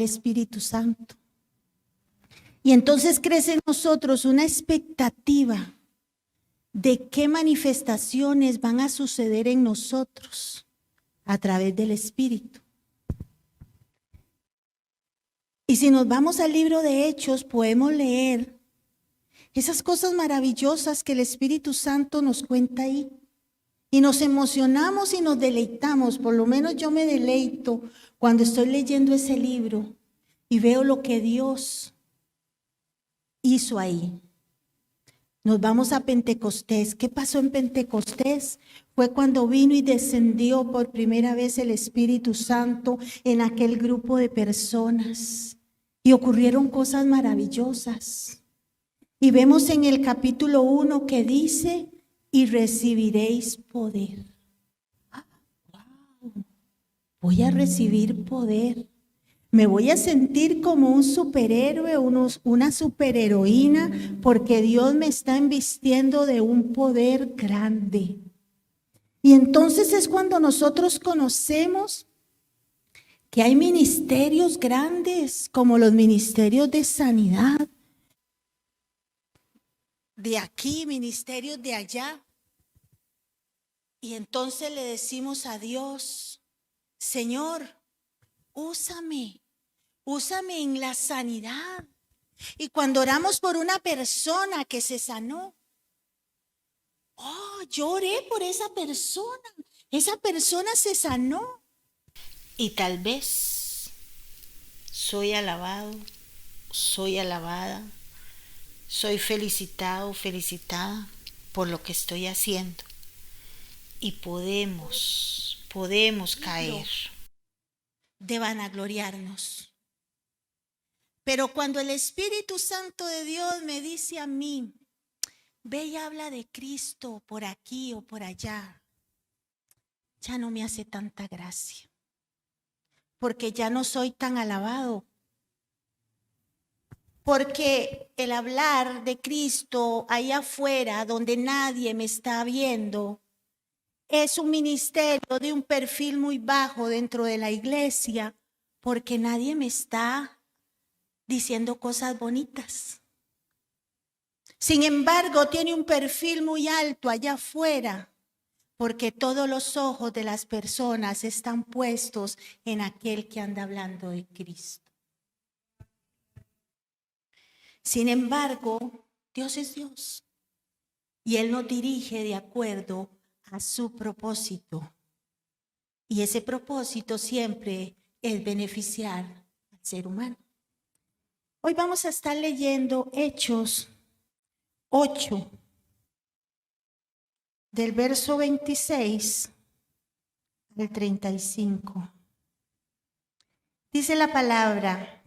el Espíritu Santo. Y entonces crece en nosotros una expectativa de qué manifestaciones van a suceder en nosotros a través del Espíritu. Y si nos vamos al libro de Hechos, podemos leer esas cosas maravillosas que el Espíritu Santo nos cuenta ahí. Y nos emocionamos y nos deleitamos, por lo menos yo me deleito cuando estoy leyendo ese libro y veo lo que Dios hizo ahí. Nos vamos a Pentecostés. ¿Qué pasó en Pentecostés? Fue cuando vino y descendió por primera vez el Espíritu Santo en aquel grupo de personas. Y ocurrieron cosas maravillosas. Y vemos en el capítulo 1 que dice, y recibiréis poder. Wow. Voy a recibir poder. Me voy a sentir como un superhéroe, una superheroína, porque Dios me está invistiendo de un poder grande. Y entonces es cuando nosotros conocemos que hay ministerios grandes, como los ministerios de sanidad, de aquí, ministerios de allá. Y entonces le decimos a Dios, Señor, úsame en la sanidad. Y cuando oramos por una persona que se sanó, yo oré por esa persona se sanó. Y tal vez soy alabado, soy alabada, soy felicitado, felicitada por lo que estoy haciendo. Y podemos caer de vanagloriarnos. Pero cuando el Espíritu Santo de Dios me dice a mí, ve y habla de Cristo por aquí o por allá, ya no me hace tanta gracia. Porque ya no soy tan alabado. Porque el hablar de Cristo allá afuera, donde nadie me está viendo, es un ministerio de un perfil muy bajo dentro de la iglesia, porque nadie me está diciendo cosas bonitas. Sin embargo, tiene un perfil muy alto allá afuera, porque todos los ojos de las personas están puestos en aquel que anda hablando de Cristo. Sin embargo, Dios es Dios y Él nos dirige de acuerdo a su propósito. Y ese propósito siempre es beneficiar al ser humano. Hoy vamos a estar leyendo Hechos 8, del verso 26 al 35. Dice la palabra: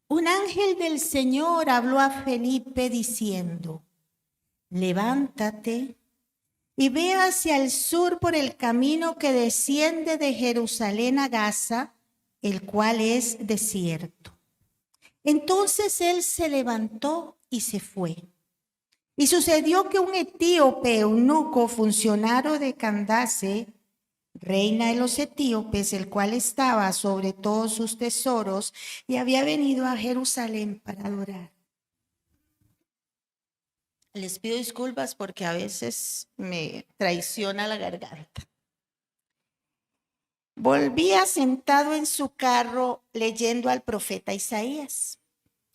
un ángel del Señor habló a Felipe diciendo, levántate y ve hacia el sur por el camino que desciende de Jerusalén a Gaza, el cual es desierto. Entonces él se levantó y se fue. Y sucedió que un etíope, eunuco, funcionario de Candace, reina de los etíopes, el cual estaba sobre todos sus tesoros, y había venido a Jerusalén para adorar. Les pido disculpas porque a veces me traiciona la garganta. Volvía sentado en su carro leyendo al profeta Isaías.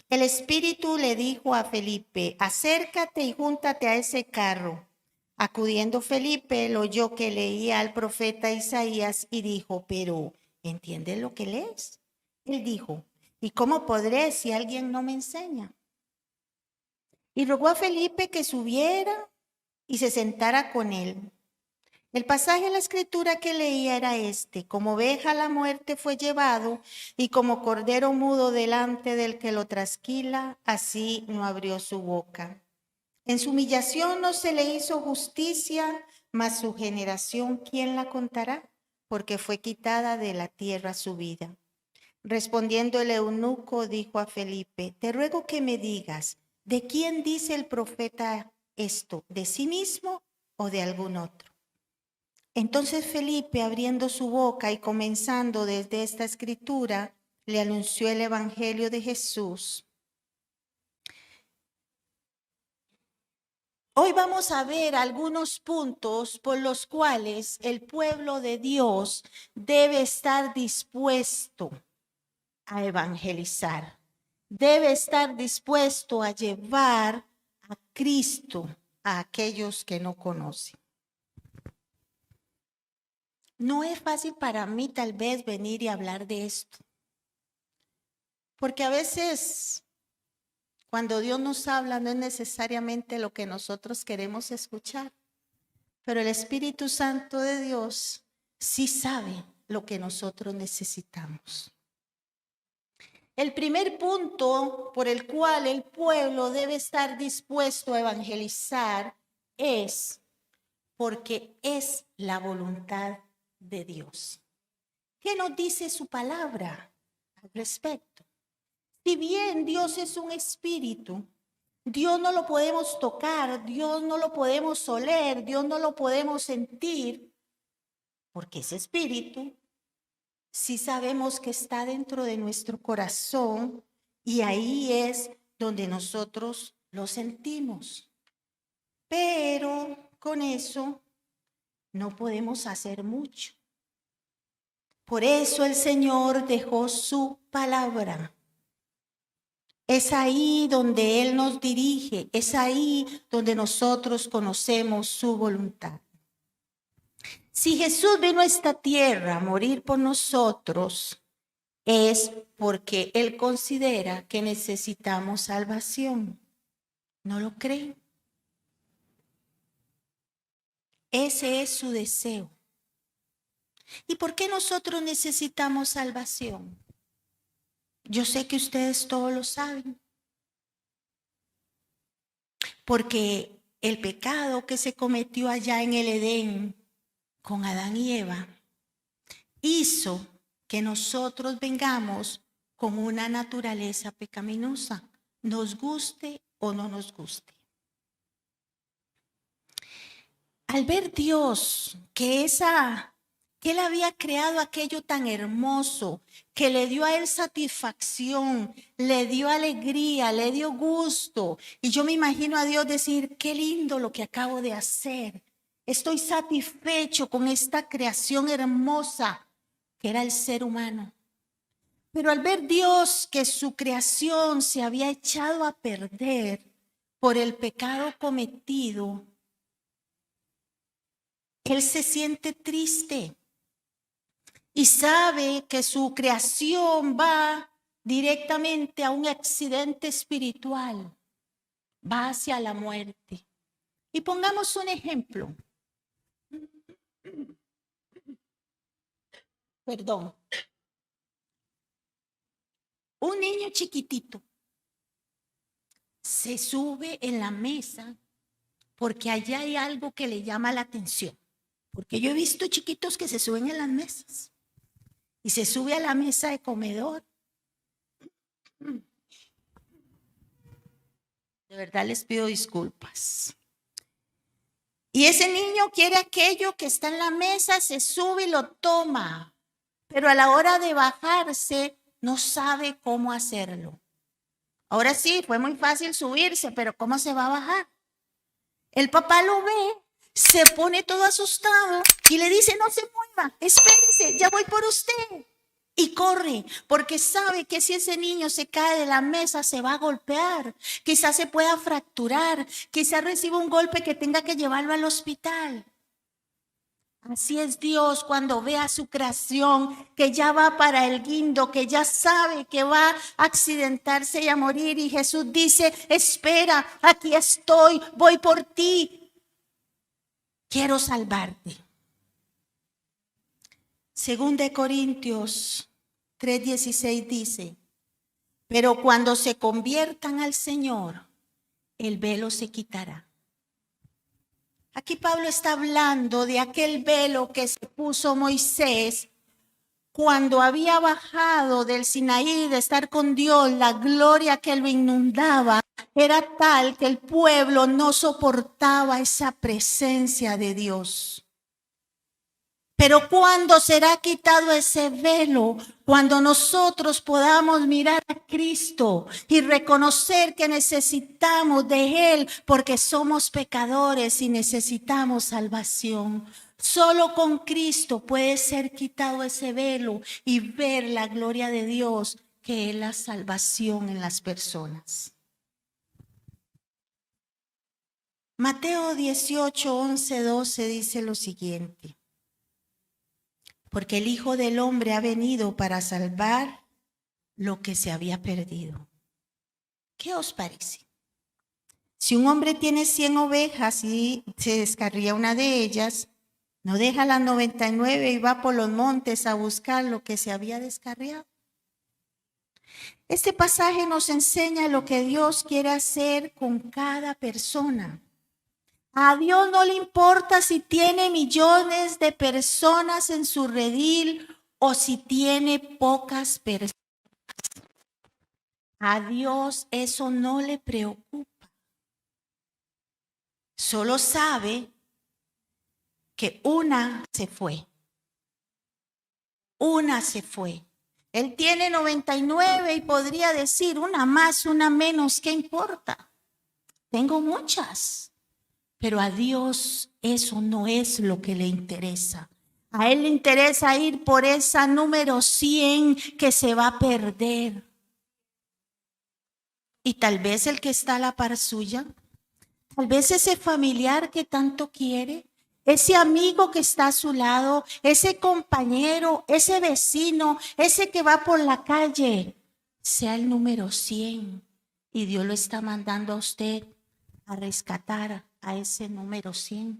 El Espíritu le dijo a Felipe, acércate y júntate a ese carro. Acudiendo Felipe, lo oyó que leía al profeta Isaías y dijo, pero ¿entiendes lo que lees? Él dijo, ¿y cómo podré si alguien no me enseña? Y rogó a Felipe que subiera y se sentara con él. El pasaje de la escritura que leía era este: como oveja a la muerte fue llevado, y como cordero mudo delante del que lo trasquila, así no abrió su boca. En su humillación no se le hizo justicia, mas su generación, ¿quién la contará? Porque fue quitada de la tierra su vida. Respondiendo el eunuco, dijo a Felipe, te ruego que me digas, ¿de quién dice el profeta esto? ¿De sí mismo o de algún otro? Entonces Felipe, abriendo su boca y comenzando desde esta escritura, le anunció el evangelio de Jesús. Hoy vamos a ver algunos puntos por los cuales el pueblo de Dios debe estar dispuesto a evangelizar. Debe estar dispuesto a llevar a Cristo a aquellos que no conocen. No es fácil para mí tal vez venir y hablar de esto, porque a veces cuando Dios nos habla no es necesariamente lo que nosotros queremos escuchar, pero el Espíritu Santo de Dios sí sabe lo que nosotros necesitamos. El primer punto por el cual el pueblo debe estar dispuesto a evangelizar es porque es la voluntad de Dios. ¿Qué nos dice su palabra al respecto? Si bien Dios es un espíritu, Dios no lo podemos tocar, Dios no lo podemos oler, Dios no lo podemos sentir, porque es espíritu. Sí sabemos que está dentro de nuestro corazón y ahí es donde nosotros lo sentimos. Pero con eso no podemos hacer mucho. Por eso el Señor dejó su palabra. Es ahí donde Él nos dirige, es ahí donde nosotros conocemos su voluntad. Si Jesús vino a esta tierra a morir por nosotros, es porque Él considera que necesitamos salvación. ¿No lo creen? Ese es su deseo. ¿Y por qué nosotros necesitamos salvación? Yo sé que ustedes todos lo saben. Porque el pecado que se cometió allá en el Edén con Adán y Eva hizo que nosotros vengamos con una naturaleza pecaminosa, nos guste o no nos guste. Al ver Dios que Él había creado aquello tan hermoso, que le dio a Él satisfacción, le dio alegría, le dio gusto. Y yo me imagino a Dios decir, qué lindo lo que acabo de hacer. Estoy satisfecho con esta creación hermosa que era el ser humano. Pero al ver Dios que su creación se había echado a perder por el pecado cometido, Él se siente triste y sabe que su creación va directamente a un accidente espiritual, va hacia la muerte. Y pongamos un ejemplo. Perdón. Un niño chiquitito se sube en la mesa porque allá hay algo que le llama la atención. Porque yo he visto chiquitos que se suben en las mesas y se sube a la mesa de comedor. De verdad les pido disculpas. Y ese niño quiere aquello que está en la mesa, se sube y lo toma. Pero a la hora de bajarse no sabe cómo hacerlo. Ahora sí, fue muy fácil subirse, pero ¿cómo se va a bajar? El papá lo ve, se pone todo asustado y le dice, no se mueva, espérese, ya voy por usted. Y corre, porque sabe que si ese niño se cae de la mesa se va a golpear, quizás se pueda fracturar, quizás reciba un golpe que tenga que llevarlo al hospital. Así es Dios cuando ve a su creación que ya va para el guindo, que ya sabe que va a accidentarse y a morir. Y Jesús dice, espera, aquí estoy, voy por ti. Quiero salvarte. Según de Corintios 3:16 dice, pero cuando se conviertan al Señor, el velo se quitará. Aquí Pablo está hablando de aquel velo que se puso Moisés cuando había bajado del Sinaí de estar con Dios. La gloria que lo inundaba era tal que el pueblo no soportaba esa presencia de Dios. Pero ¿cuándo será quitado ese velo? Cuando nosotros podamos mirar a Cristo y reconocer que necesitamos de Él porque somos pecadores y necesitamos salvación. Solo con Cristo puede ser quitado ese velo y ver la gloria de Dios, que es la salvación en las personas. Mateo 18, 11, 12 dice lo siguiente. Porque el Hijo del Hombre ha venido para salvar lo que se había perdido. ¿Qué os parece? Si un hombre tiene 100 ovejas y se descarría una de ellas, ¿no deja las 99 y va por los montes a buscar lo que se había descarriado? Este pasaje nos enseña lo que Dios quiere hacer con cada persona. A Dios no le importa si tiene millones de personas en su redil o si tiene pocas personas. A Dios eso no le preocupa. Solo sabe que una se fue. Una se fue. Él tiene 99 y podría decir una más, una menos, ¿qué importa? Tengo muchas. Pero a Dios eso no es lo que le interesa. A Él le interesa ir por esa número 100 que se va a perder. Y tal vez el que está a la par suya, tal vez ese familiar que tanto quiere, ese amigo que está a su lado, ese compañero, ese vecino, ese que va por la calle, sea el número 100. Y Dios lo está mandando a usted a rescatar a ese número 100.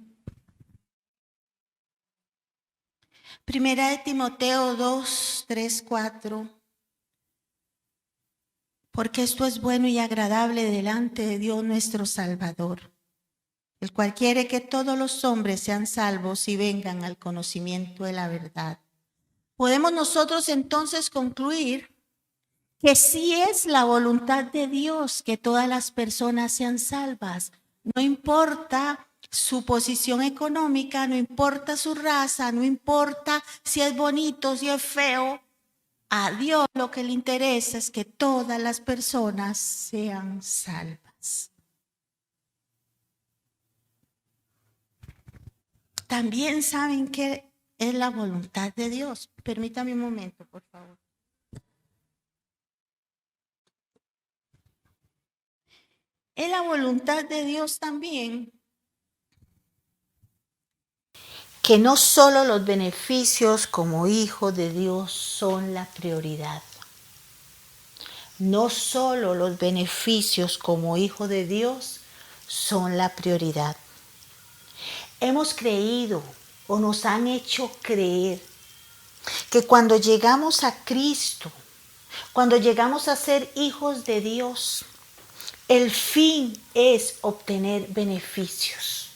Primera de Timoteo 2, 3, 4. Porque esto es bueno y agradable delante de Dios nuestro Salvador, el cual quiere que todos los hombres sean salvos y vengan al conocimiento de la verdad. Podemos nosotros entonces concluir que sí es la voluntad de Dios que todas las personas sean salvas. No importa su posición económica, no importa su raza, no importa si es bonito, si es feo. A Dios lo que le interesa es que todas las personas sean salvas. También saben que es la voluntad de Dios. Permítame un momento, por favor. Es la voluntad de Dios también que no solo los beneficios como hijo de Dios son la prioridad. No solo los beneficios como hijo de Dios son la prioridad. Hemos creído o nos han hecho creer que cuando llegamos a Cristo, cuando llegamos a ser hijos de Dios, el fin es obtener beneficios.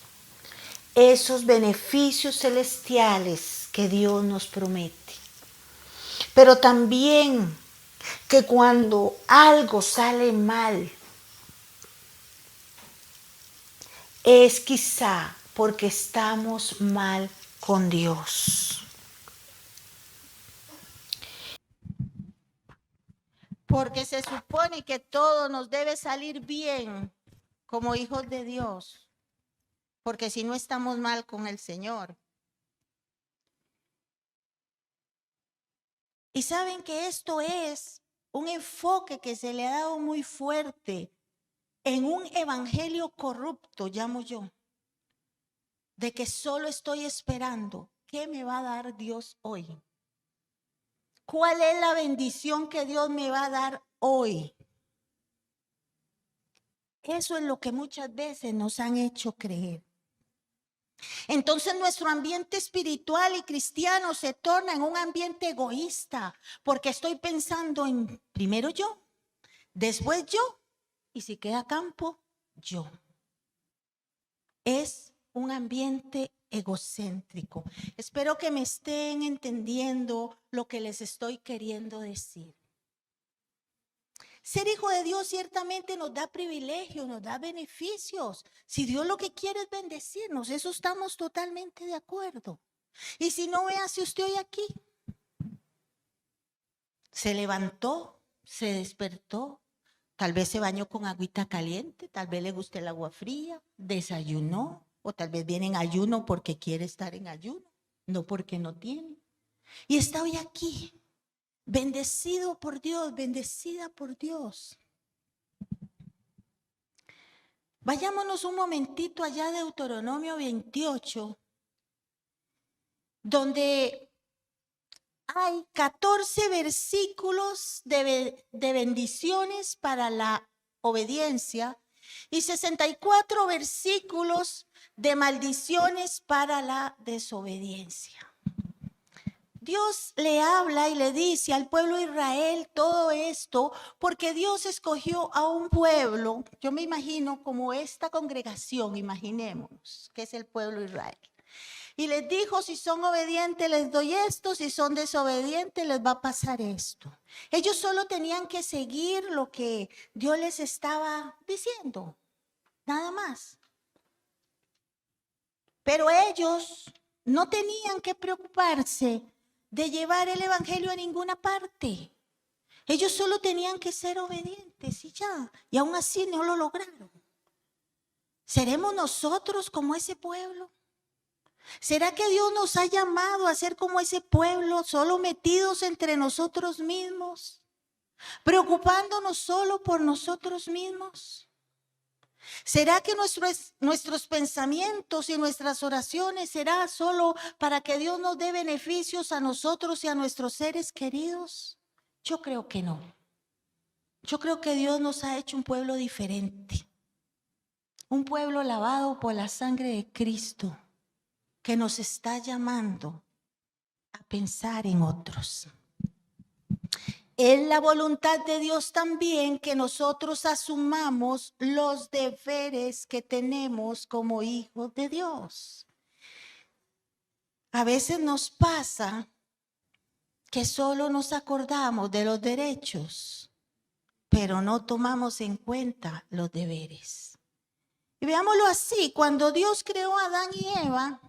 Esos beneficios celestiales que Dios nos promete. Pero también que cuando algo sale mal, es quizá porque estamos mal con Dios. Porque se supone que todo nos debe salir bien como hijos de Dios. Porque si no estamos mal con el Señor. Y saben que esto es un enfoque que se le ha dado muy fuerte en un evangelio corrupto, llamo yo, de que solo estoy esperando qué me va a dar Dios hoy. ¿Cuál es la bendición que Dios me va a dar hoy? Eso es lo que muchas veces nos han hecho creer. Entonces nuestro ambiente espiritual y cristiano se torna en un ambiente egoísta, porque estoy pensando en primero yo, después yo, y si queda campo, yo. Es un ambiente egocéntrico. Espero que me estén entendiendo lo que les estoy queriendo decir. Ser hijo de Dios ciertamente nos da privilegios, nos da beneficios. Si Dios lo que quiere es bendecirnos, eso estamos totalmente de acuerdo. Y si no, véase usted hoy aquí. Se levantó, se despertó, tal vez se bañó con agüita caliente, tal vez le guste el agua fría, desayunó, o tal vez viene en ayuno porque quiere estar en ayuno, no porque no tiene. Y está hoy aquí, bendecido por Dios, bendecida por Dios. Vayámonos un momentito allá de Deuteronomio 28, donde hay 14 versículos de bendiciones para la obediencia y 64 versículos de maldiciones para la desobediencia. Dios le habla y le dice al pueblo de Israel todo esto porque Dios escogió a un pueblo, yo me imagino como esta congregación, imaginémonos que es el pueblo de Israel. Y les dijo, si son obedientes les doy esto, si son desobedientes les va a pasar esto. Ellos solo tenían que seguir lo que Dios les estaba diciendo, nada más. Pero ellos no tenían que preocuparse de llevar el evangelio a ninguna parte. Ellos solo tenían que ser obedientes y ya. Y aún así no lo lograron. ¿Seremos nosotros como ese pueblo? ¿Será que Dios nos ha llamado a ser como ese pueblo, solo metidos entre nosotros mismos? ¿Preocupándonos solo por nosotros mismos? ¿Será que nuestros pensamientos y nuestras oraciones será solo para que Dios nos dé beneficios a nosotros y a nuestros seres queridos? Yo creo que no. Yo creo que Dios nos ha hecho un pueblo diferente. Un pueblo lavado por la sangre de Cristo, que nos está llamando a pensar en otros. Es la voluntad de Dios también que nosotros asumamos los deberes que tenemos como hijos de Dios. A veces nos pasa que solo nos acordamos de los derechos, pero no tomamos en cuenta los deberes. Y veámoslo así, cuando Dios creó a Adán y Eva,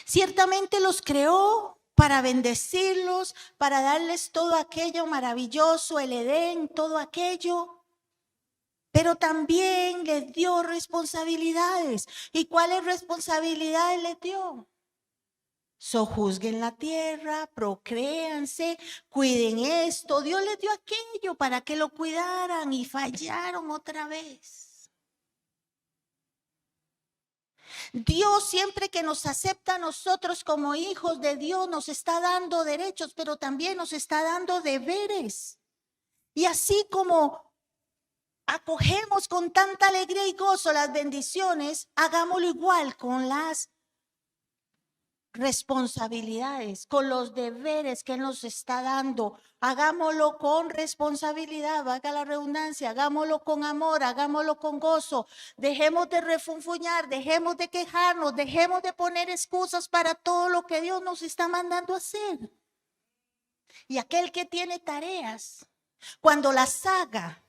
ciertamente los creó para bendecirlos, para darles todo aquello maravilloso, el Edén, todo aquello. Pero también les dio responsabilidades. ¿Y cuáles responsabilidades les dio? Sojuzguen la tierra, procréanse, cuiden esto. Dios les dio aquello para que lo cuidaran y fallaron otra vez. Dios siempre que nos acepta a nosotros como hijos de Dios nos está dando derechos, pero también nos está dando deberes. Y así como acogemos con tanta alegría y gozo las bendiciones, hagámoslo igual con las responsabilidades, con los deberes que Él nos está dando. Hagámoslo con responsabilidad, valga la redundancia, hagámoslo con amor, hagámoslo con gozo. Dejemos de refunfuñar, dejemos de quejarnos, dejemos de poner excusas para todo lo que Dios nos está mandando a hacer. Y aquel que tiene tareas, cuando las haga,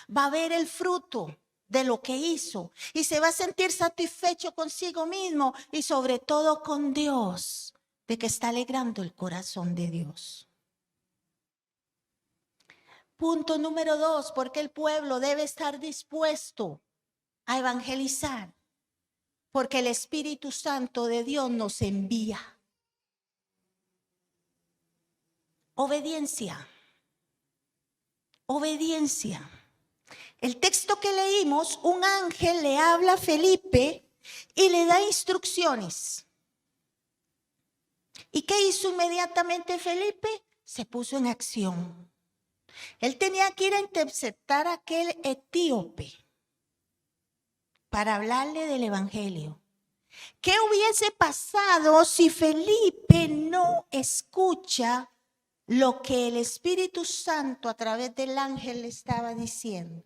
va a ver el fruto de lo que hizo y se va a sentir satisfecho consigo mismo y sobre todo con Dios, de que está alegrando el corazón de Dios. Punto número 2, porque el pueblo debe estar dispuesto a evangelizar, porque el Espíritu Santo de Dios nos envía. Obediencia. Obediencia. El texto que leímos, un ángel le habla a Felipe y le da instrucciones. ¿Y qué hizo inmediatamente Felipe? Se puso en acción. Él tenía que ir a interceptar a aquel etíope para hablarle del evangelio. ¿Qué hubiese pasado si Felipe no escucha lo que el Espíritu Santo a través del ángel le estaba diciendo?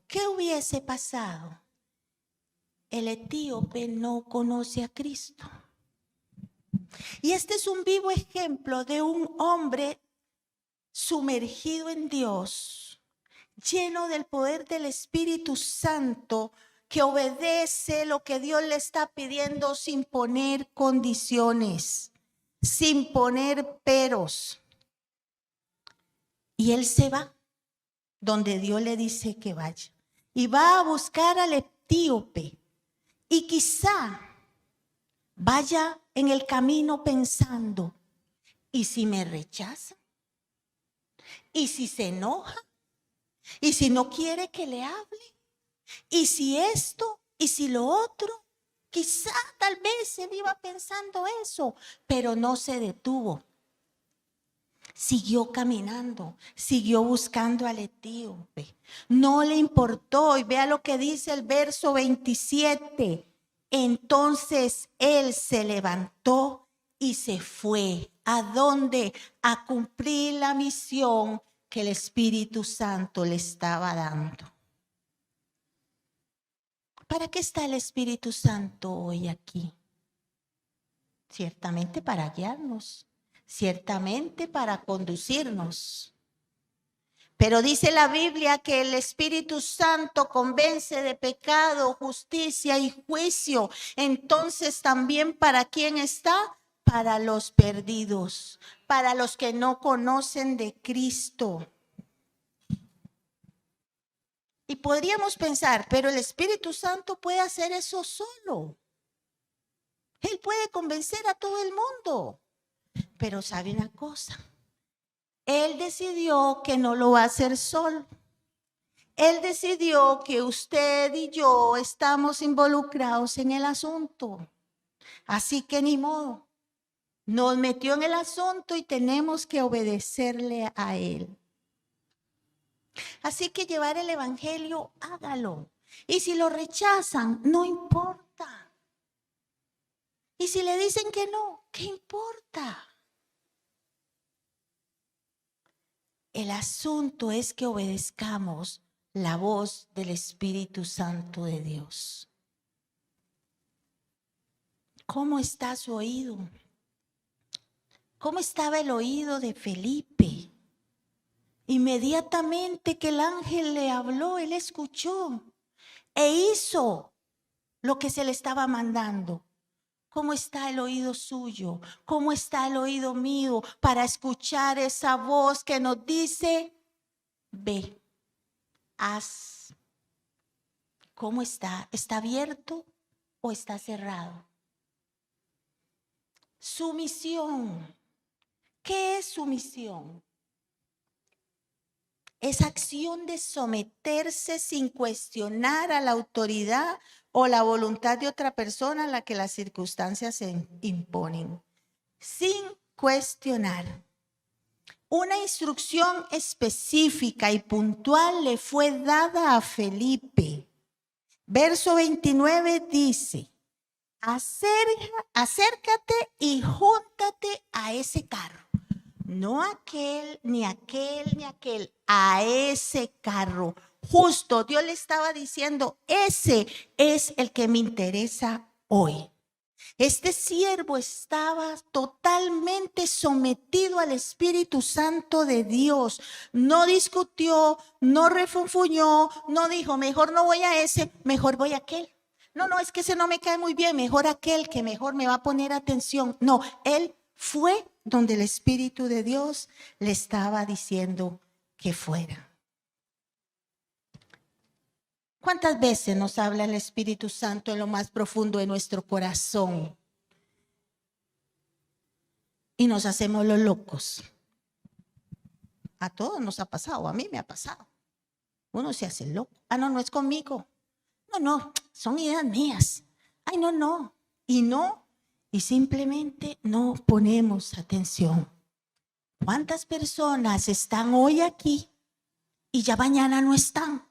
¿Qué hubiese pasado? El etíope no conoce a Cristo. Y este es un vivo ejemplo de un hombre sumergido en Dios, lleno del poder del Espíritu Santo, que obedece lo que Dios le está pidiendo sin poner condiciones, sin poner peros. Y él se va donde Dios le dice que vaya. Y va a buscar al etíope. Y quizá vaya en el camino pensando, ¿y si me rechaza? ¿Y si se enoja? ¿Y si no quiere que le hable? ¿Y si esto? ¿Y si lo otro? Quizá tal vez él iba pensando eso, pero no se detuvo. Siguió caminando, siguió buscando al etíope. No le importó. Y vea lo que dice el verso 27. Entonces él se levantó y se fue. ¿A dónde? A cumplir la misión que el Espíritu Santo le estaba dando. ¿Para qué está el Espíritu Santo hoy aquí? Ciertamente para guiarnos, ciertamente para conducirnos. Pero dice la Biblia que el Espíritu Santo convence de pecado, justicia y juicio. Entonces también ¿para quién está? Para los perdidos, para los que no conocen de Cristo. Y podríamos pensar, pero el Espíritu Santo puede hacer eso solo. Él puede convencer a todo el mundo. Pero sabe una cosa, Él decidió que no lo va a hacer solo. Él decidió que usted y yo estamos involucrados en el asunto. Así que ni modo. Nos metió en el asunto y tenemos que obedecerle a Él. Así que llevar el evangelio, hágalo. Y si lo rechazan, no importa. Y si le dicen que no, ¿qué importa? El asunto es que obedezcamos la voz del Espíritu Santo de Dios. ¿Cómo está su oído? ¿Cómo estaba el oído de Felipe? Inmediatamente que el ángel le habló, él escuchó e hizo lo que se le estaba mandando. ¿Cómo está el oído suyo? ¿Cómo está el oído mío para escuchar esa voz que nos dice, ve, haz? ¿Cómo está? ¿Está abierto o está cerrado? Su misión. ¿Qué es su misión? Esa acción de someterse sin cuestionar a la autoridad o la voluntad de otra persona a la que las circunstancias se imponen. Sin cuestionar. Una instrucción específica y puntual le fue dada a Felipe. Verso 29 dice, acércate y júntate a ese carro. No aquel, ni aquel, ni aquel, a ese carro. Justo, Dios le estaba diciendo, ese es el que me interesa hoy. Este siervo estaba totalmente sometido al Espíritu Santo de Dios. No discutió, no refunfuñó, no dijo, mejor no voy a ese, mejor voy a aquel. No, es que ese no me cae muy bien, mejor aquel que mejor me va a poner atención. No, él fue donde el Espíritu de Dios le estaba diciendo que fuera. ¿Cuántas veces nos habla el Espíritu Santo en lo más profundo de nuestro corazón? Y nos hacemos los locos. A todos nos ha pasado, a mí me ha pasado. Uno se hace loco. No es conmigo. No, son ideas mías. Ay, no. Y simplemente no ponemos atención. ¿Cuántas personas están hoy aquí y ya mañana no están?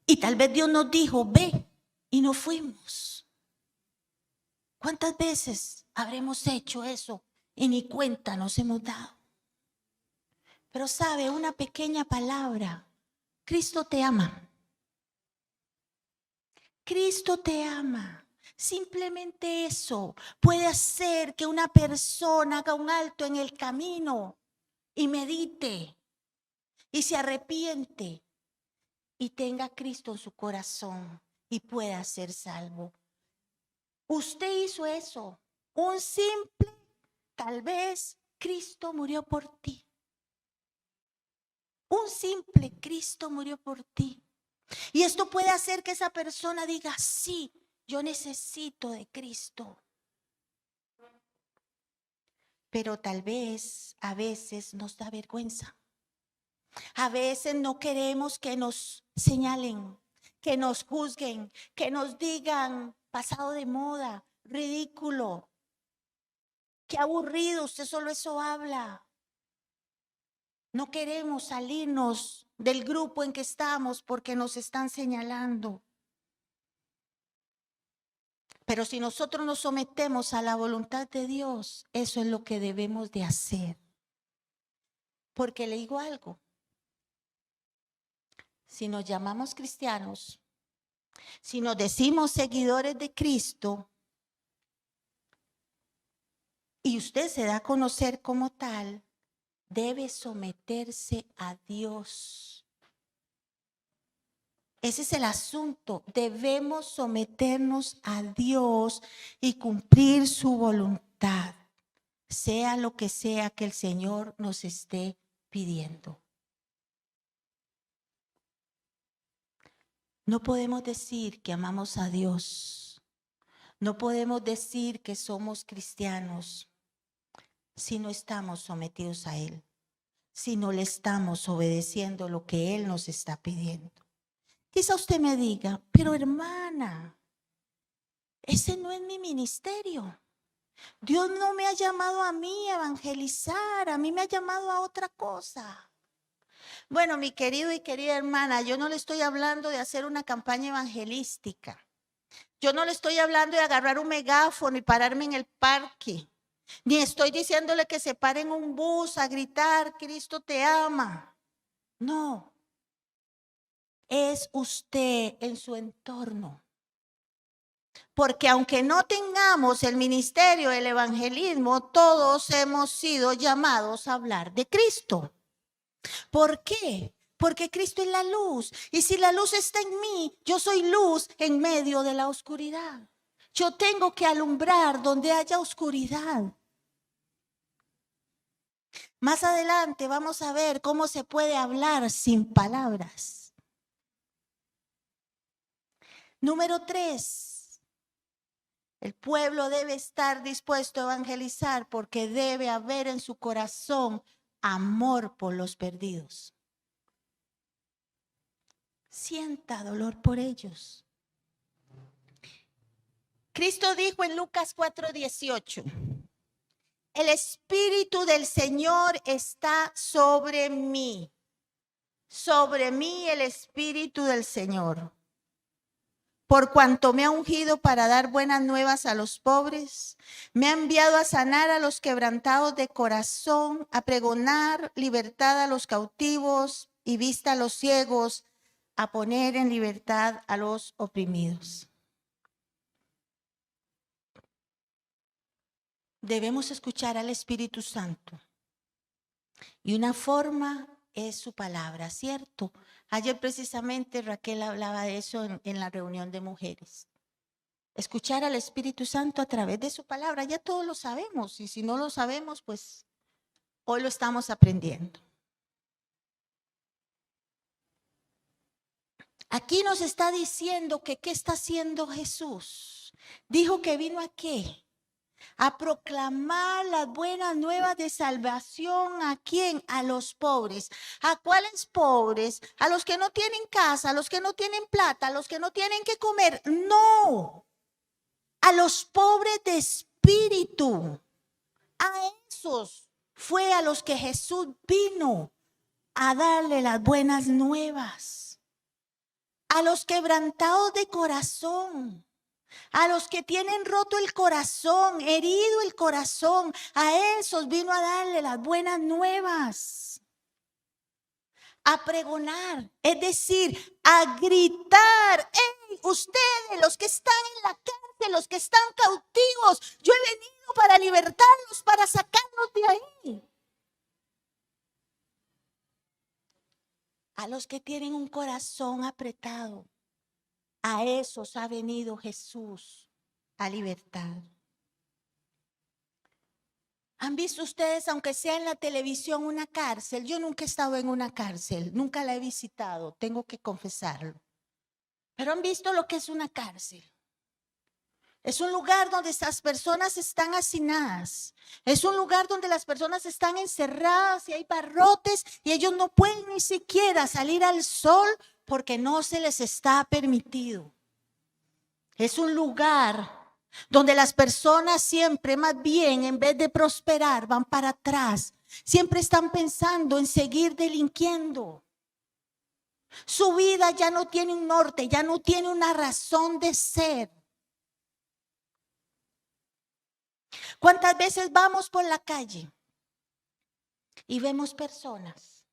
Y tal vez Dios nos dijo, ve, y no fuimos. ¿Cuántas veces habremos hecho eso y ni cuenta nos hemos dado? Pero sabe, una pequeña palabra, Cristo te ama. Cristo te ama. Simplemente eso puede hacer que una persona haga un alto en el camino y medite y se arrepiente y tenga a Cristo en su corazón y puedas ser salvo. Usted hizo eso. Un simple, tal vez, Cristo murió por ti. Un simple Cristo murió por ti. Y esto puede hacer que esa persona diga, sí, yo necesito de Cristo. Pero tal vez, a veces nos da vergüenza. A veces no queremos que nos señalen, que nos juzguen, que nos digan pasado de moda, ridículo. Qué aburrido, usted solo eso habla. No queremos salirnos del grupo en que estamos porque nos están señalando. Pero si nosotros nos sometemos a la voluntad de Dios, eso es lo que debemos de hacer. Porque le digo algo, si nos llamamos cristianos, si nos decimos seguidores de Cristo, y usted se da a conocer como tal, debe someterse a Dios. Ese es el asunto. Debemos someternos a Dios y cumplir su voluntad, sea lo que sea que el Señor nos esté pidiendo. No podemos decir que amamos a Dios. No podemos decir que somos cristianos si no estamos sometidos a Él, si no le estamos obedeciendo lo que Él nos está pidiendo. Quizá usted me diga, pero hermana, ese no es mi ministerio. Dios no me ha llamado a mí a evangelizar, a mí me ha llamado a otra cosa. Bueno, mi querido y querida hermana, yo no le estoy hablando de hacer una campaña evangelística. Yo no le estoy hablando de agarrar un megáfono y pararme en el parque. Ni estoy diciéndole que se pare en un bus a gritar, Cristo te ama. No. Es usted en su entorno. Porque aunque no tengamos el ministerio del evangelismo, todos hemos sido llamados a hablar de Cristo. ¿Por qué? Porque Cristo es la luz. Y si la luz está en mí, yo soy luz en medio de la oscuridad. Yo tengo que alumbrar donde haya oscuridad. Más adelante vamos a ver cómo se puede hablar sin palabras. Número 3. El pueblo debe estar dispuesto a evangelizar porque debe haber en su corazón amor por los perdidos. Sienta dolor por ellos. Cristo dijo en Lucas 4:18, el Espíritu del Señor está sobre mí. Sobre mí el Espíritu del Señor. Por cuanto me ha ungido para dar buenas nuevas a los pobres, me ha enviado a sanar a los quebrantados de corazón, a pregonar libertad a los cautivos y vista a los ciegos, a poner en libertad a los oprimidos. Debemos escuchar al Espíritu Santo. Y una forma es su palabra, ¿cierto? Ayer precisamente Raquel hablaba de eso en la reunión de mujeres. Escuchar al Espíritu Santo a través de su palabra, ya todos lo sabemos. Y si no lo sabemos, pues hoy lo estamos aprendiendo. Aquí nos está diciendo que ¿qué está haciendo Jesús? Dijo que vino ¿a qué? A proclamar las buenas nuevas de salvación. ¿A quién? A los pobres. ¿A cuáles pobres? A los que no tienen casa, a los que no tienen plata, a los que no tienen que comer. No. A los pobres de espíritu. A esos fue a los que Jesús vino a darle las buenas nuevas. A los quebrantados de corazón. A los que tienen roto el corazón, herido el corazón, a esos vino a darle las buenas nuevas. A pregonar, es decir, a gritar. ¡Ey, ustedes, los que están en la cárcel, los que están cautivos! Yo he venido para libertarlos, para sacarlos de ahí. A los que tienen un corazón apretado. A esos ha venido Jesús, a libertar. ¿Han visto ustedes, aunque sea en la televisión, una cárcel? Yo nunca he estado en una cárcel, nunca la he visitado, tengo que confesarlo. Pero han visto lo que es una cárcel. Es un lugar donde estas personas están hacinadas. Es un lugar donde las personas están encerradas y hay barrotes y ellos no pueden ni siquiera salir al sol porque no se les está permitido. Es un lugar donde las personas siempre, más bien, en vez de prosperar, van para atrás. Siempre están pensando en seguir delinquiendo. Su vida ya no tiene un norte, ya no tiene una razón de ser. ¿Cuántas veces vamos por la calle y vemos personas?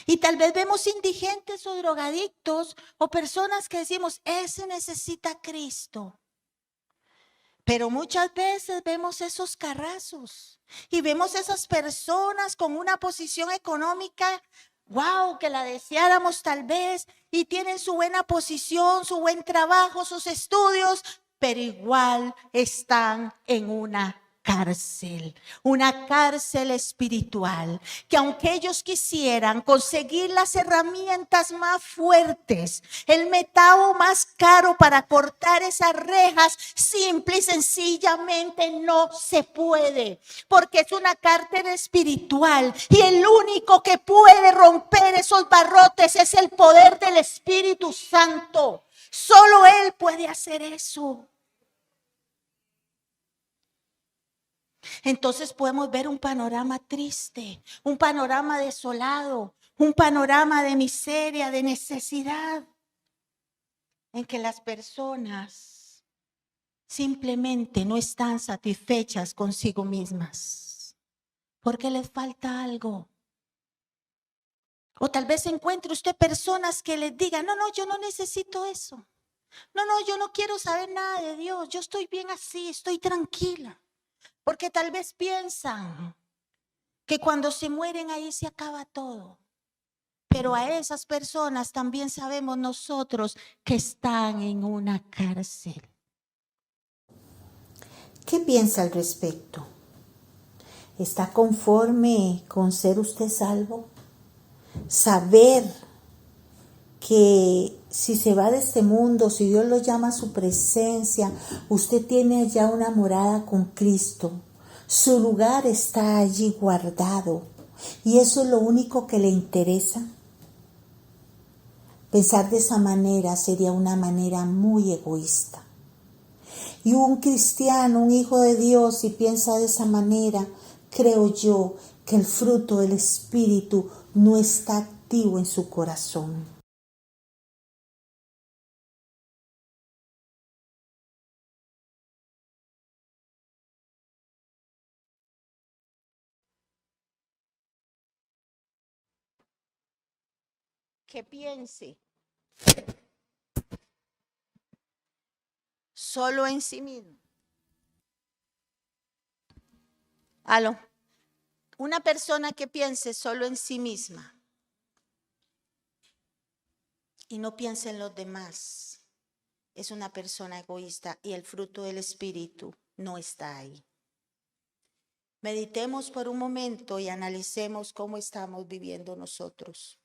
Y tal vez vemos indigentes o drogadictos o personas que decimos, ese necesita a Cristo. Pero muchas veces vemos esos carrazos y vemos esas personas con una posición económica, wow, que la deseáramos tal vez, y tienen su buena posición, su buen trabajo, sus estudios, pero igual están en una cárcel espiritual, que aunque ellos quisieran conseguir las herramientas más fuertes, el metal más caro para cortar esas rejas, simple y sencillamente no se puede, porque es una cárcel espiritual y el único que puede romper esos barrotes es el poder del Espíritu Santo. Solo Él puede hacer eso. Entonces podemos ver un panorama triste, un panorama desolado, un panorama de miseria, de necesidad, en que las personas simplemente no están satisfechas consigo mismas, porque les falta algo. O tal vez encuentre usted personas que les digan, no, yo no necesito eso. No, yo no quiero saber nada de Dios, yo estoy bien así, estoy tranquila. Porque tal vez piensan que cuando se mueren ahí se acaba todo. Pero a esas personas también sabemos nosotros que están en una cárcel. ¿Qué piensa al respecto? ¿Está conforme con ser usted salvo? Saber que si se va de este mundo, si Dios lo llama a su presencia, usted tiene ya una morada con Cristo. Su lugar está allí guardado. Y eso es lo único que le interesa. Pensar de esa manera sería una manera muy egoísta. Y un cristiano, un hijo de Dios, si piensa de esa manera, creo yo que el fruto del Espíritu no está activo en su corazón. Que piense solo en sí mismo. Aló. Una persona que piense solo en sí misma y no piense en los demás es una persona egoísta y el fruto del Espíritu no está ahí. Meditemos por un momento y analicemos cómo estamos viviendo nosotros.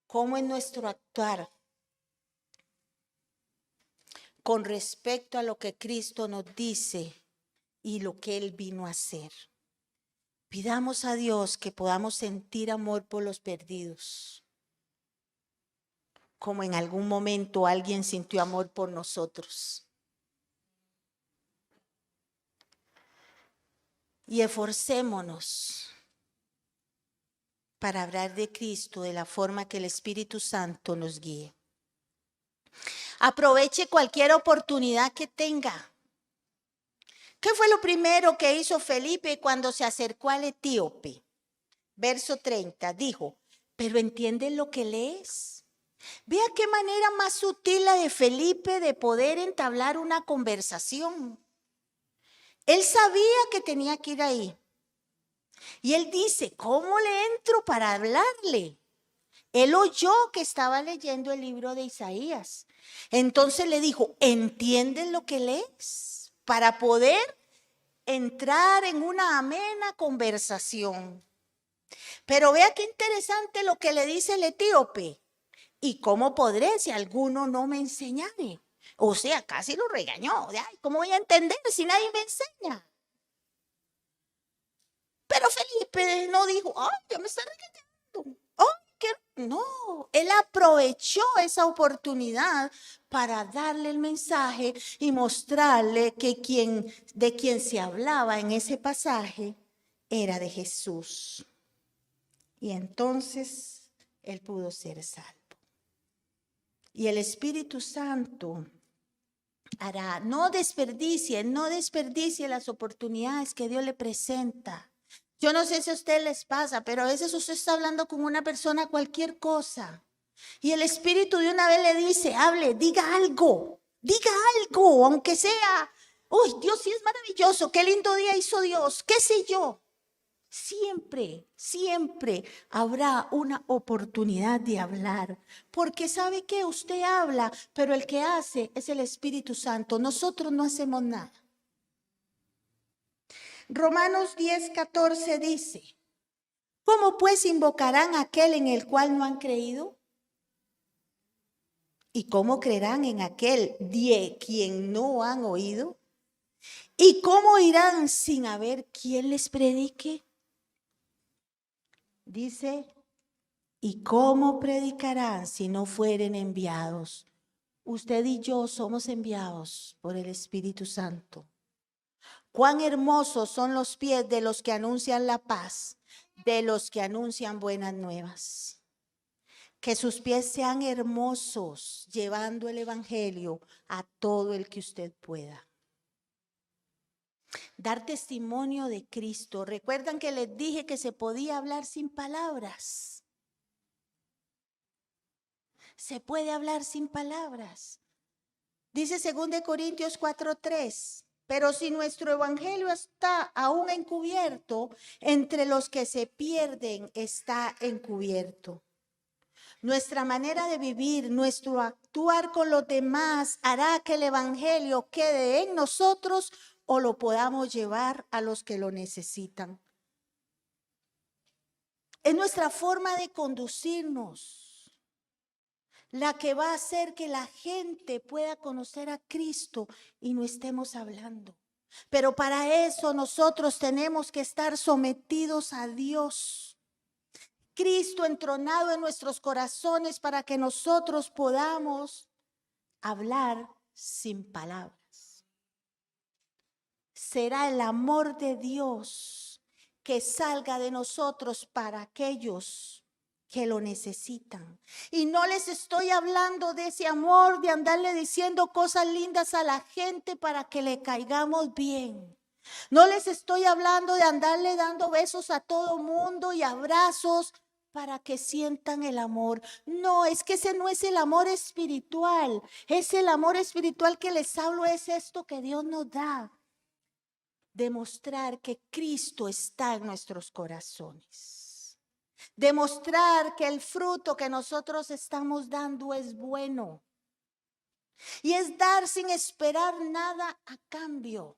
Cómo es nuestro actuar con respecto a lo que Cristo nos dice y lo que Él vino a hacer. Pidamos a Dios que podamos sentir amor por los perdidos, como en algún momento alguien sintió amor por nosotros. Y esforcémonos para hablar de Cristo de la forma que el Espíritu Santo nos guíe. Aproveche cualquier oportunidad que tenga. ¿Qué fue lo primero que hizo Felipe cuando se acercó al etíope? Verso 30, dijo, ¿pero entiendes lo que lees? Vea qué manera más sutil la de Felipe de poder entablar una conversación. Él sabía que tenía que ir ahí. Y él dice, ¿cómo le entro para hablarle? Él oyó que estaba leyendo el libro de Isaías. Entonces le dijo, ¿entiendes lo que lees? Para poder entrar en una amena conversación. Pero vea qué interesante lo que le dice el etíope. ¿Y cómo podré si alguno no me enseñare? O sea, casi lo regañó. Ay, ¿cómo voy a entender si nadie me enseña? Pero Felipe no dijo, ay, ya me está regañando. Ay, ¿qué? No, él aprovechó esa oportunidad para darle el mensaje y mostrarle que de quien se hablaba en ese pasaje era de Jesús. Y entonces él pudo ser salvo. Y el Espíritu Santo hará, no desperdicie las oportunidades que Dios le presenta. Yo no sé si a ustedes les pasa, pero a veces usted está hablando con una persona cualquier cosa y el Espíritu de una vez le dice, hable, diga algo, aunque sea, uy, Dios sí es maravilloso, qué lindo día hizo Dios, qué sé yo. Siempre habrá una oportunidad de hablar, porque sabe que usted habla, pero el que hace es el Espíritu Santo. Nosotros no hacemos nada. Romanos 10:14 dice, ¿cómo pues invocarán a aquel en el cual no han creído? ¿Y cómo creerán en aquel de quien no han oído? ¿Y cómo irán sin haber quien les predique? Dice, ¿y cómo predicarán si no fueren enviados? Usted y yo somos enviados por el Espíritu Santo. Cuán hermosos son los pies de los que anuncian la paz, de los que anuncian buenas nuevas. Que sus pies sean hermosos, llevando el Evangelio a todo el que usted pueda. Dar testimonio de Cristo. ¿Recuerdan que les dije que se podía hablar sin palabras? Se puede hablar sin palabras. Dice 2 Corintios 4:3, pero si nuestro evangelio está aún encubierto, entre los que se pierden está encubierto. Nuestra manera de vivir, nuestro actuar con los demás hará que el evangelio quede en nosotros o lo podamos llevar a los que lo necesitan. Es nuestra forma de conducirnos la que va a hacer que la gente pueda conocer a Cristo y no estemos hablando. Pero para eso nosotros tenemos que estar sometidos a Dios. Cristo entronado en nuestros corazones para que nosotros podamos hablar sin palabras. Será el amor de Dios que salga de nosotros para aquellos que lo necesitan. Y no les estoy hablando de ese amor, de andarle diciendo cosas lindas a la gente para que le caigamos bien. No les estoy hablando de andarle dando besos a todo mundo y abrazos para que sientan el amor. No, es que ese no es el amor espiritual. Es el amor espiritual que les hablo, es esto que Dios nos da. Demostrar que Cristo está en nuestros corazones. Demostrar que el fruto que nosotros estamos dando es bueno. Y es dar sin esperar nada a cambio.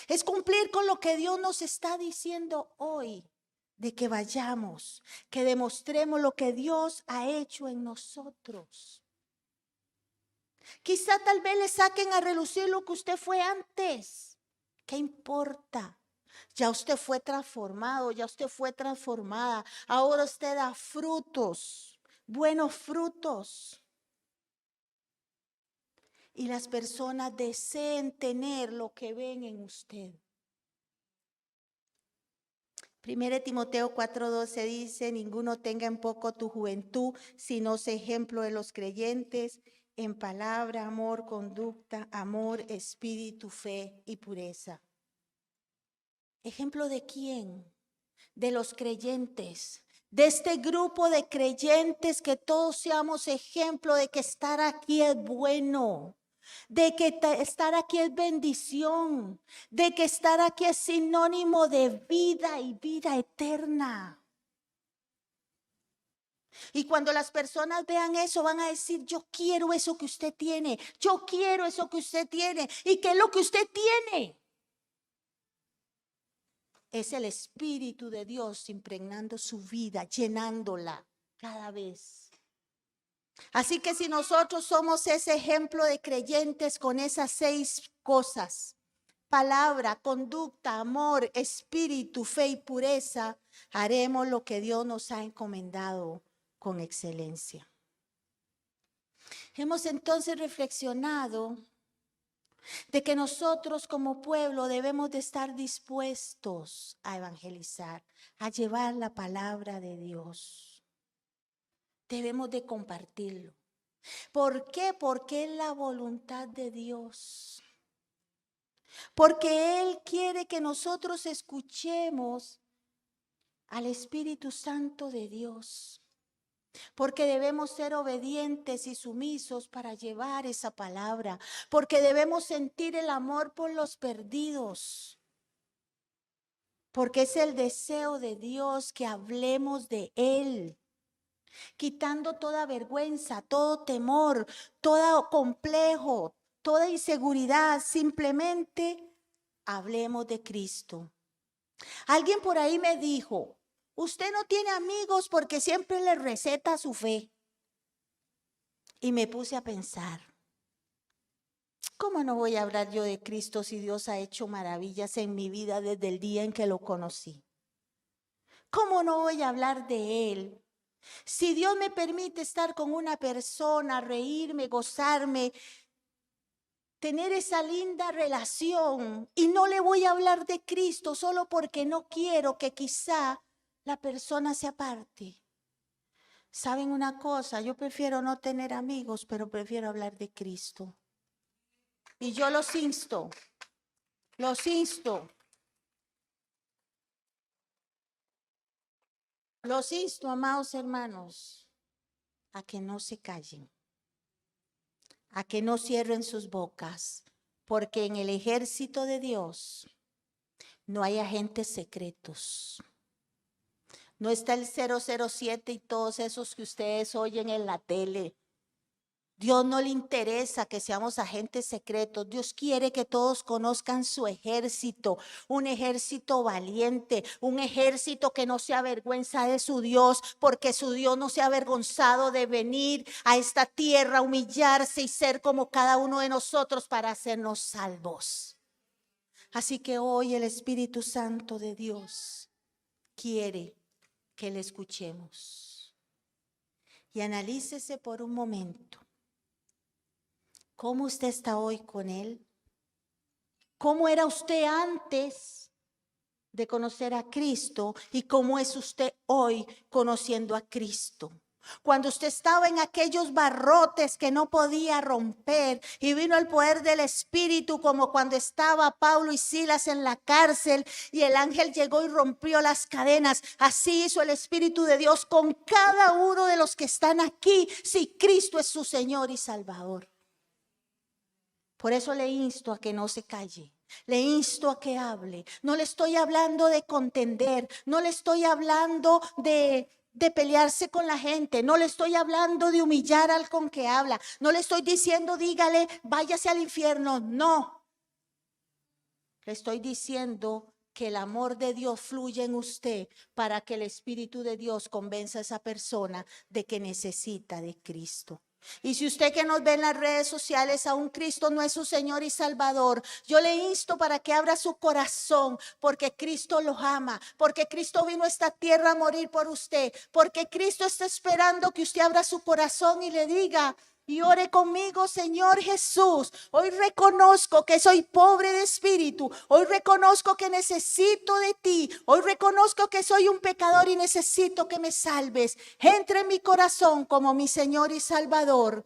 Es cumplir con lo que Dios nos está diciendo hoy, de que vayamos, que demostremos lo que Dios ha hecho en nosotros. Quizá tal vez le saquen a relucir lo que usted fue antes. ¿Qué importa? Ya usted fue transformado, ya usted fue transformada. Ahora usted da frutos, buenos frutos. Y las personas deseen tener lo que ven en usted. 1 Timoteo 4:12 dice, ninguno tenga en poco tu juventud, sino sé ejemplo de los creyentes en palabra, amor, conducta, amor, espíritu, fe y pureza. ¿Ejemplo de quién? De los creyentes, de este grupo de creyentes, que todos seamos ejemplo de que estar aquí es bueno, de que estar aquí es bendición, de que estar aquí es sinónimo de vida y vida eterna. Y cuando las personas vean eso, van a decir, yo quiero eso que usted tiene, yo quiero eso que usted tiene. ¿Y qué es lo que usted tiene? Es el Espíritu de Dios impregnando su vida, llenándola cada vez. Así que si nosotros somos ese ejemplo de creyentes con esas 6 cosas, palabra, conducta, amor, espíritu, fe y pureza, haremos lo que Dios nos ha encomendado con excelencia. Hemos entonces reflexionado de que nosotros como pueblo debemos de estar dispuestos a evangelizar, a llevar la palabra de Dios. Debemos de compartirlo. ¿Por qué? Porque es la voluntad de Dios. Porque Él quiere que nosotros escuchemos al Espíritu Santo de Dios. Porque debemos ser obedientes y sumisos para llevar esa palabra. Porque debemos sentir el amor por los perdidos. Porque es el deseo de Dios que hablemos de Él. Quitando toda vergüenza, todo temor, todo complejo, toda inseguridad. Simplemente hablemos de Cristo. Alguien por ahí me dijo, usted no tiene amigos porque siempre le receta su fe. Y me puse a pensar, ¿cómo no voy a hablar yo de Cristo si Dios ha hecho maravillas en mi vida desde el día en que lo conocí? ¿Cómo no voy a hablar de Él? Si Dios me permite estar con una persona, reírme, gozarme, tener esa linda relación, y no le voy a hablar de Cristo solo porque no quiero que quizá la persona se aparte. ¿Saben una cosa? Yo prefiero no tener amigos, pero prefiero hablar de Cristo. Y yo los insto, amados hermanos, a que no se callen, a que no cierren sus bocas, porque en el ejército de Dios no hay agentes secretos. No está el 007 y todos esos que ustedes oyen en la tele. Dios no le interesa que seamos agentes secretos. Dios quiere que todos conozcan su ejército, un ejército valiente, un ejército que no se avergüenza de su Dios, porque su Dios no se ha avergonzado de venir a esta tierra, humillarse y ser como cada uno de nosotros para hacernos salvos. Así que hoy el Espíritu Santo de Dios quiere que le escuchemos. Y analícese por un momento. ¿Cómo usted está hoy con Él? ¿Cómo era usted antes de conocer a Cristo? ¿Y cómo es usted hoy conociendo a Cristo? Cuando usted estaba en aquellos barrotes que no podía romper y vino el poder del Espíritu, como cuando estaba Pablo y Silas en la cárcel y el ángel llegó y rompió las cadenas. Así hizo el Espíritu de Dios con cada uno de los que están aquí, si Cristo es su Señor y Salvador. Por eso le insto a que no se calle, le insto a que hable. No le estoy hablando de contender, no le estoy hablando de pelearse con la gente, no le estoy hablando de humillar al con que habla, no le estoy diciendo dígale váyase al infierno, no. Le estoy diciendo que el amor de Dios fluye en usted para que el Espíritu de Dios convenza a esa persona de que necesita de Cristo. Y si usted que nos ve en las redes sociales, aún Cristo no es su Señor y Salvador, yo le insto para que abra su corazón, porque Cristo lo ama, porque Cristo vino a esta tierra a morir por usted, porque Cristo está esperando que usted abra su corazón y le diga y ore conmigo: Señor Jesús, hoy reconozco que soy pobre de espíritu, hoy reconozco que necesito de ti, hoy reconozco que soy un pecador y necesito que me salves. Entra en mi corazón como mi Señor y Salvador.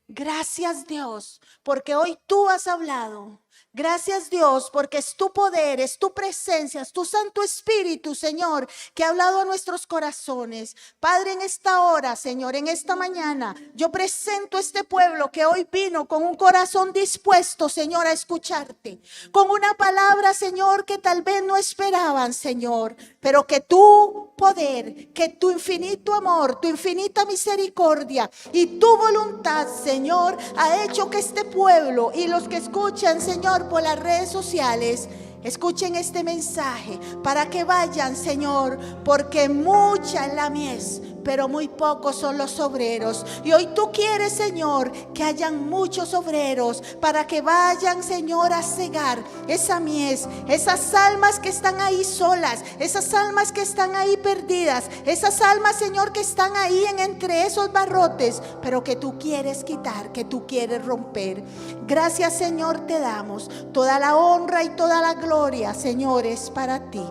Gracias Dios, porque hoy tú has hablado. Gracias, Dios, porque es tu poder, es tu presencia, es tu Santo Espíritu, Señor, que ha hablado a nuestros corazones. Padre, en esta hora, Señor, en esta mañana, yo presento este pueblo que hoy vino con un corazón dispuesto, Señor, a escucharte. Con una palabra, Señor, que tal vez no esperaban, Señor, pero que tu poder, que tu infinito amor, tu infinita misericordia y tu voluntad, Señor, ha hecho que este pueblo y los que escuchan, Señor, por las redes sociales, escuchen este mensaje para que vayan, Señor, porque mucha es la mies, pero muy pocos son los obreros. Y hoy tú quieres, Señor, que hayan muchos obreros para que vayan, Señor, a cegar esa mies, esas almas que están ahí solas, esas almas que están ahí perdidas, esas almas, Señor, que están ahí entre esos barrotes, pero que tú quieres quitar, que tú quieres romper. Gracias, Señor, te damos. Toda la honra y toda la gloria, Señor, es para ti.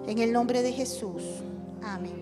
En el nombre de Jesús. Amén.